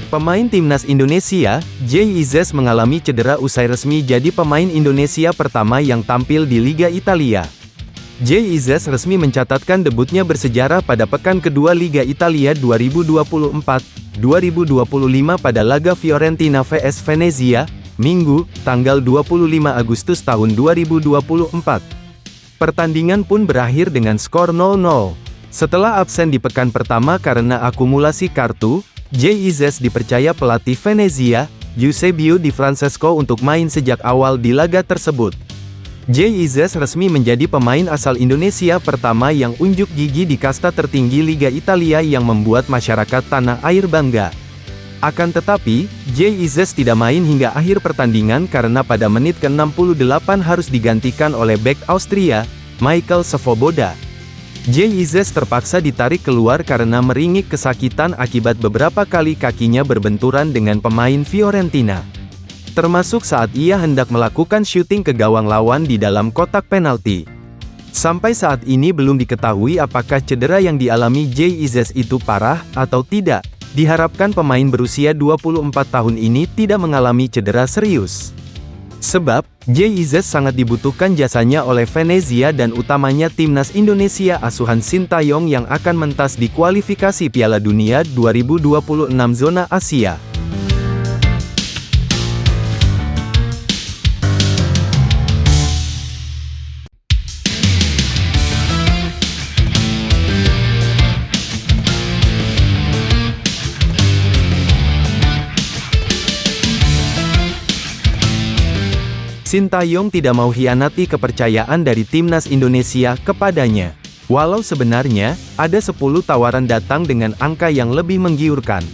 Pemain timnas Indonesia, Jay Izzes mengalami cedera usai resmi jadi pemain Indonesia pertama yang tampil di Liga Italia. Jay Izzes resmi mencatatkan debutnya bersejarah pada pekan kedua Liga Italia 2024-2025 pada laga Fiorentina vs Venezia, Minggu, tanggal 25 Agustus tahun 2024. Pertandingan pun berakhir dengan skor 0-0. Setelah absen di pekan pertama karena akumulasi kartu, Jay Izzes dipercaya pelatih Venezia, Eusebio Di Francesco untuk main sejak awal di laga tersebut. Jay Izzes resmi menjadi pemain asal Indonesia pertama yang unjuk gigi di kasta tertinggi Liga Italia yang membuat masyarakat tanah air bangga. Akan tetapi, Jay Izzes tidak main hingga akhir pertandingan karena pada menit ke-68 harus digantikan oleh bek Austria, Michael Svoboda. Jay Izzes terpaksa ditarik keluar karena meringik kesakitan akibat beberapa kali kakinya berbenturan dengan pemain Fiorentina. Termasuk saat ia hendak melakukan syuting ke gawang lawan di dalam kotak penalti. Sampai saat ini belum diketahui apakah cedera yang dialami Jay Izzes itu parah atau tidak. Diharapkan pemain berusia 24 tahun ini tidak mengalami cedera serius. Sebab, Jay Izzes sangat dibutuhkan jasanya oleh Venezia dan utamanya timnas Indonesia asuhan Sintayong yang akan mentas di kualifikasi Piala Dunia 2026 zona Asia. Sintayong tidak mau hianati kepercayaan dari timnas Indonesia kepadanya. Walau sebenarnya, ada 10 tawaran datang dengan angka yang lebih menggiurkan.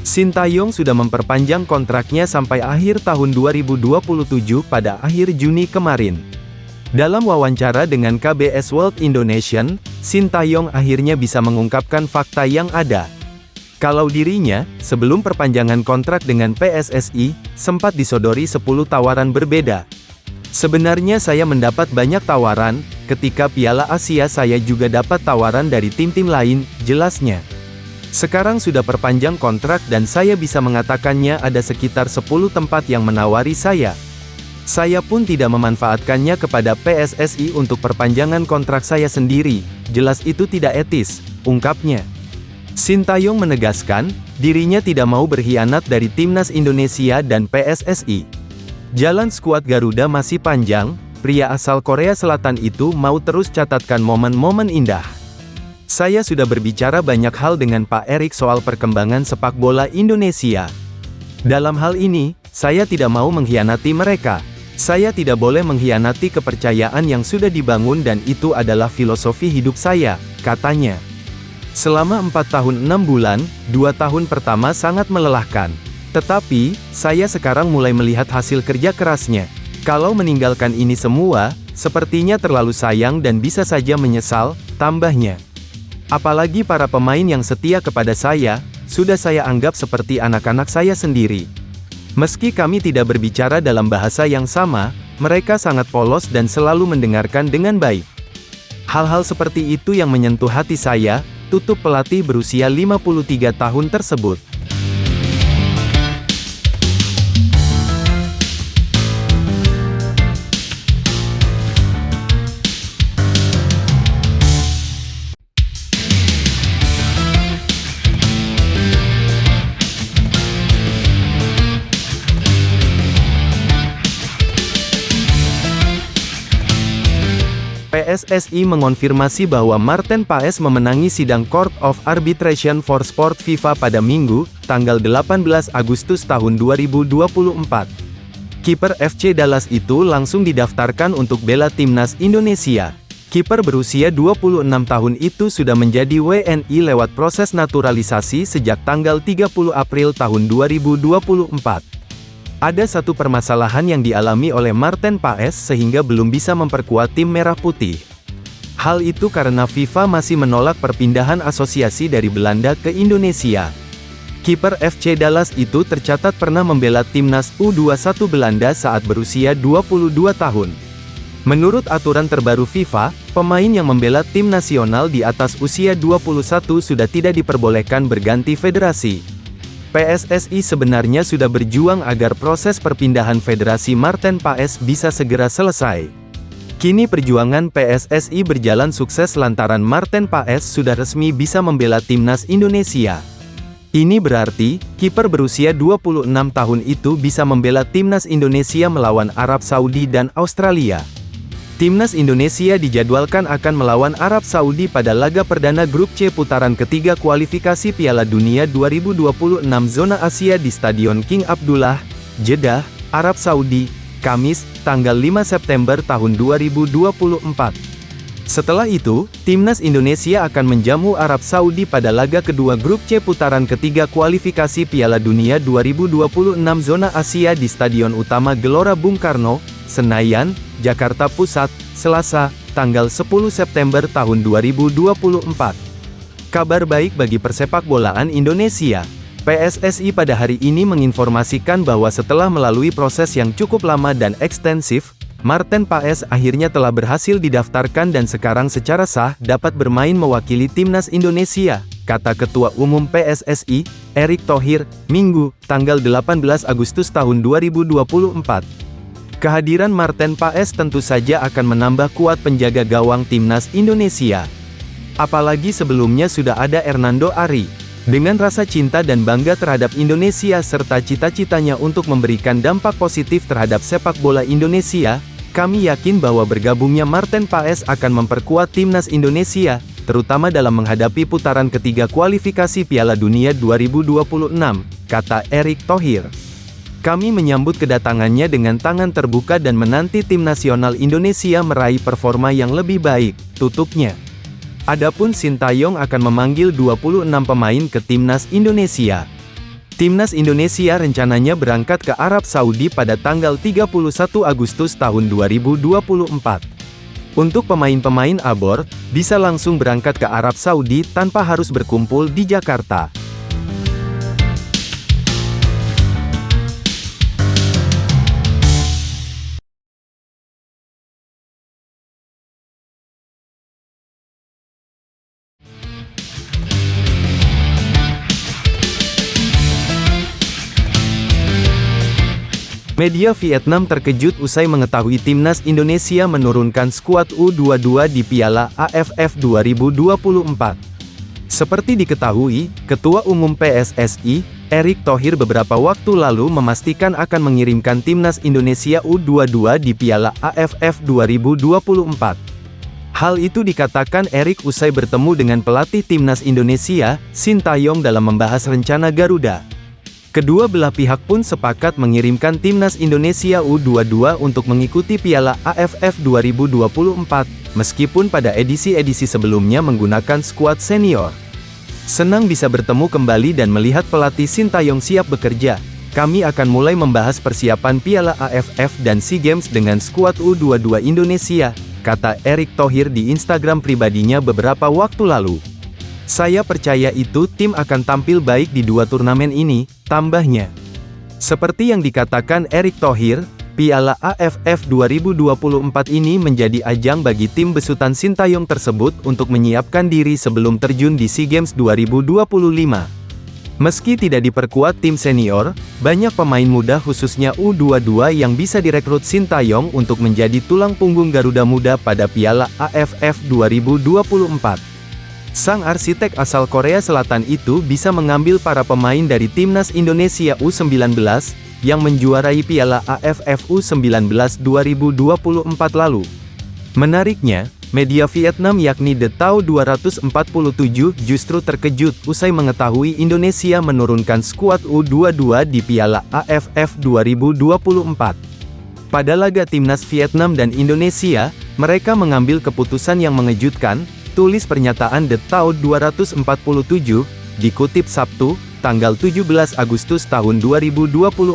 Sintayong sudah memperpanjang kontraknya sampai akhir tahun 2027 pada akhir Juni kemarin. Dalam wawancara dengan KBS World Indonesian, Sintayong akhirnya bisa mengungkapkan fakta yang ada. Kalau dirinya, sebelum perpanjangan kontrak dengan PSSI, sempat disodori 10 tawaran berbeda. Sebenarnya saya mendapat banyak tawaran, ketika Piala Asia saya juga dapat tawaran dari tim-tim lain, jelasnya. Sekarang sudah perpanjang kontrak dan saya bisa mengatakannya ada sekitar 10 tempat yang menawari saya. Saya pun tidak memanfaatkannya kepada PSSI untuk perpanjangan kontrak saya sendiri, jelas itu tidak etis, ungkapnya. Sintayong menegaskan, dirinya tidak mau berkhianat dari timnas Indonesia dan PSSI. Jalan skuad Garuda masih panjang, pria asal Korea Selatan itu mau terus catatkan momen-momen indah. Saya sudah berbicara banyak hal dengan Pak Erik soal perkembangan sepak bola Indonesia. Dalam hal ini, saya tidak mau mengkhianati mereka. Saya tidak boleh mengkhianati kepercayaan yang sudah dibangun dan itu adalah filosofi hidup saya, katanya. Selama 4 tahun 6 bulan, 2 tahun pertama sangat melelahkan. Tetapi, saya sekarang mulai melihat hasil kerja kerasnya. Kalau meninggalkan ini semua, sepertinya terlalu sayang dan bisa saja menyesal, tambahnya. Apalagi para pemain yang setia kepada saya, sudah saya anggap seperti anak-anak saya sendiri. Meski kami tidak berbicara dalam bahasa yang sama, mereka sangat polos dan selalu mendengarkan dengan baik. Hal-hal seperti itu yang menyentuh hati saya, tutup pelatih berusia 53 tahun tersebut. PSSI mengonfirmasi bahwa Marten Paes memenangi sidang Court of Arbitration for Sport FIFA pada Minggu, tanggal 18 Agustus tahun 2024. Kiper FC Dallas itu langsung didaftarkan untuk bela timnas Indonesia. Kiper berusia 26 tahun itu sudah menjadi WNI lewat proses naturalisasi sejak tanggal 30 April tahun 2024. Ada satu permasalahan yang dialami oleh Marten Paes sehingga belum bisa memperkuat tim merah putih. Hal itu karena FIFA masih menolak perpindahan asosiasi dari Belanda ke Indonesia. Kiper FC Dallas itu tercatat pernah membela timnas U21 Belanda saat berusia 22 tahun. Menurut aturan terbaru FIFA, pemain yang membela tim nasional di atas usia 21 sudah tidak diperbolehkan berganti federasi. PSSI sebenarnya sudah berjuang agar proses perpindahan Federasi Marten Paes bisa segera selesai. Kini perjuangan PSSI berjalan sukses lantaran Marten Paes sudah resmi bisa membela timnas Indonesia. Ini berarti, kiper berusia 26 tahun itu bisa membela timnas Indonesia melawan Arab Saudi dan Australia. Timnas Indonesia dijadwalkan akan melawan Arab Saudi pada laga perdana Grup C putaran ketiga kualifikasi Piala Dunia 2026 zona Asia di Stadion King Abdullah, Jeddah, Arab Saudi, Kamis, tanggal 5 September tahun 2024. Setelah itu, Timnas Indonesia akan menjamu Arab Saudi pada laga kedua Grup C putaran ketiga kualifikasi Piala Dunia 2026 zona Asia di Stadion Utama Gelora Bung Karno, Senayan, Jakarta Pusat, Selasa, tanggal 10 September tahun 2024. Kabar baik bagi persepak bolaan Indonesia. PSSI pada hari ini menginformasikan bahwa setelah melalui proses yang cukup lama dan ekstensif, Marten Paes akhirnya telah berhasil didaftarkan dan sekarang secara sah dapat bermain mewakili timnas Indonesia, kata Ketua Umum PSSI, Erick Thohir, Minggu, tanggal 18 Agustus tahun 2024. Kehadiran Marten Paes tentu saja akan menambah kuat penjaga gawang timnas Indonesia. Apalagi sebelumnya sudah ada Hernando Ari. Dengan rasa cinta dan bangga terhadap Indonesia serta cita-citanya untuk memberikan dampak positif terhadap sepak bola Indonesia, kami yakin bahwa bergabungnya Marten Paes akan memperkuat timnas Indonesia, terutama dalam menghadapi putaran ketiga kualifikasi Piala Dunia 2026, kata Erick Thohir. Kami menyambut kedatangannya dengan tangan terbuka dan menanti tim nasional Indonesia meraih performa yang lebih baik, tutupnya. Adapun Sintayong akan memanggil 26 pemain ke timnas Indonesia. Timnas Indonesia rencananya berangkat ke Arab Saudi pada tanggal 31 Agustus tahun 2024. Untuk pemain-pemain ABOR, bisa langsung berangkat ke Arab Saudi tanpa harus berkumpul di Jakarta. Media Vietnam terkejut usai mengetahui timnas Indonesia menurunkan skuad U22 di Piala AFF 2024. Seperti diketahui, Ketua Umum PSSI, Erick Thohir beberapa waktu lalu memastikan akan mengirimkan timnas Indonesia U22 di Piala AFF 2024. Hal itu dikatakan Erick usai bertemu dengan pelatih timnas Indonesia, Sintayong dalam membahas rencana Garuda. Kedua belah pihak pun sepakat mengirimkan timnas Indonesia U22 untuk mengikuti Piala AFF 2024, meskipun pada edisi-edisi sebelumnya menggunakan skuad senior. Senang bisa bertemu kembali dan melihat pelatih Sintayong siap bekerja. Kami akan mulai membahas persiapan Piala AFF dan SEA Games dengan skuad U22 Indonesia, kata Erick Thohir di Instagram pribadinya beberapa waktu lalu. Saya percaya itu tim akan tampil baik di dua turnamen ini, tambahnya. Seperti yang dikatakan Erick Thohir, Piala AFF 2024 ini menjadi ajang bagi tim besutan Sintayong tersebut untuk menyiapkan diri sebelum terjun di SEA Games 2025. Meski tidak diperkuat tim senior, banyak pemain muda khususnya U22 yang bisa direkrut Sintayong untuk menjadi tulang punggung Garuda Muda pada Piala AFF 2024. Sang arsitek asal Korea Selatan itu bisa mengambil para pemain dari timnas Indonesia U19, yang menjuarai Piala AFF U19 2024 lalu. Menariknya, media Vietnam yakni The Tao 247 justru terkejut usai mengetahui Indonesia menurunkan skuad U22 di Piala AFF 2024. Pada laga timnas Vietnam dan Indonesia, mereka mengambil keputusan yang mengejutkan, tulis pernyataan The Tao 247, dikutip Sabtu, tanggal 17 Agustus tahun 2024.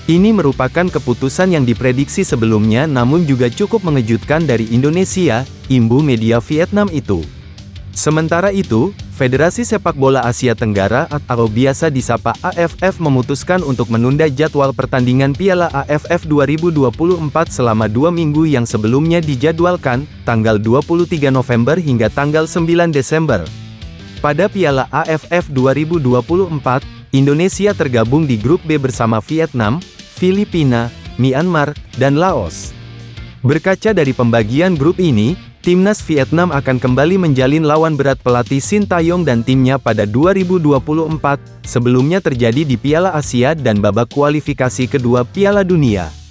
Ini merupakan keputusan yang diprediksi sebelumnya namun juga cukup mengejutkan dari Indonesia, imbu media Vietnam itu. Sementara itu, Federasi Sepak Bola Asia Tenggara atau biasa disapa AFF memutuskan untuk menunda jadwal pertandingan Piala AFF 2024 selama 2 minggu yang sebelumnya dijadwalkan, tanggal 23 November hingga tanggal 9 Desember. Pada Piala AFF 2024, Indonesia tergabung di grup B bersama Vietnam, Filipina, Myanmar, dan Laos. Berkaca dari pembagian grup ini, timnas Vietnam akan kembali menjalin lawan berat pelatih Sintayong dan timnya pada 2024, sebelumnya terjadi di Piala Asia dan babak kualifikasi kedua Piala Dunia.